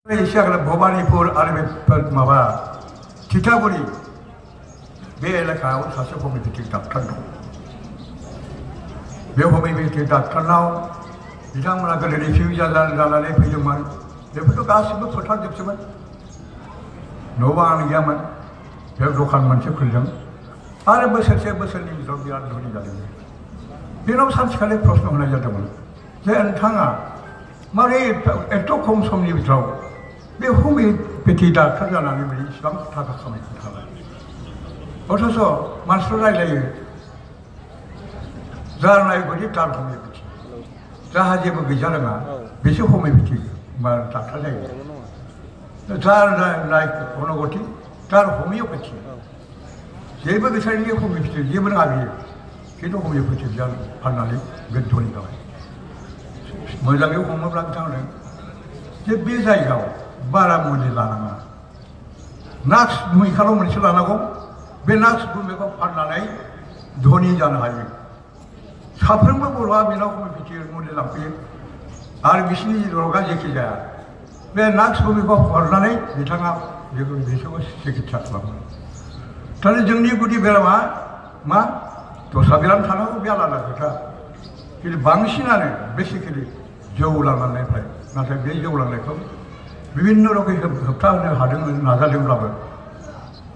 Asia Bhabanipur और माबा थिथागुरि बे एलाकायाव सासे हमिउपेथिक डाक्टार दं। बे हमिउपेथिक डाक्टारनाव बिथांमोना गोदो रिफिउजि जानानै फैदोंमोन। बेफोरथ' गासिबो फोथारजोबसोमोन। न' बाङानो गैयामोन। बे दखान मोनसे खुलिदों आरो बोसोरसे बोसोरनि गेजेराव बिराद धोनि जादोंमोन। बेनाव सानसेखालि प्रश्न होनाय जादोंमोन जे नोंथाङा माबोरै एथ' खम समनि गेजेराव बे हमिउपेथि डाक्टार जानानै बिदि इसिबां थाखा खामायनो हाबाय। अथच मानसिफ्रा रायलायो जार नायगौदि तार हमिउपेथि, जाहा जेबो गैजा रोङा बेसो हमिउपेथि डाक्टार जायो। जार नायगौदि तार हमिउपेथि, जेबो गैथारैनि हमिउपेथि जेबो रोङा बियो, खिन्थु हमिउपेथि फाननानै बे धनि जाबाय। मोजाङै हमोब्ला बिथांमोन जे बे जायगायाव बारा मुलि लानाङा, नाक्स मुलिखाल' मोनसे लानांगौ। बे नाक्स मुलिखौ फाननानै धनि जानो हायो। साफ्रोमबो बर'आ बेनाव हमिउपेथि मुलि लांफैयो आरो बिसिनि रोगा जेखि जाया बे नाक्स मुलिखौ हरनानै बिथाङा बिसोरखौ सिकित्सा खालामो। थारमाने जोंनि गुदि बेरामा मा दस्रा बेराम थानांगौ बे आलादा खोथा, खिन्थु बांसिनानो बेसिकेलि जौ लांनायनिफ्राय। नाथाय बे जौ लांनायखौ बिभिन्न रोखोमै होबथानो हादोंमोन, नाजादोंब्लाबो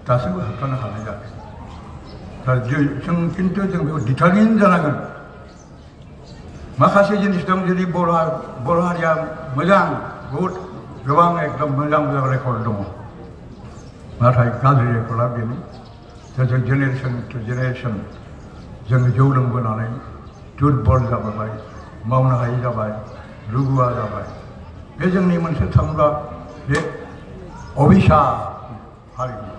दासिमबो होबथानो हानाय जायाखै। दा जों खिन्थु जों बेखौ डिटारमिन जानांगोन। माखासे जिनिस दं, जुदि बर' हारिया मोजां बहुद गोबां एकदम मोजां मोजां रेकर्ड दङ, नाथाय गाज्रि रेकर्डआ बेनो जे जों जेनेरेसन टु जेनेरेसन जोङो जौ लोंबोनानै दुरबल जाबोबाय, मावनो हायि जाबाय, रुगुआ जाबाय। बे जोंनि मोनसे थांब्ला बे अभिशाप हारिनि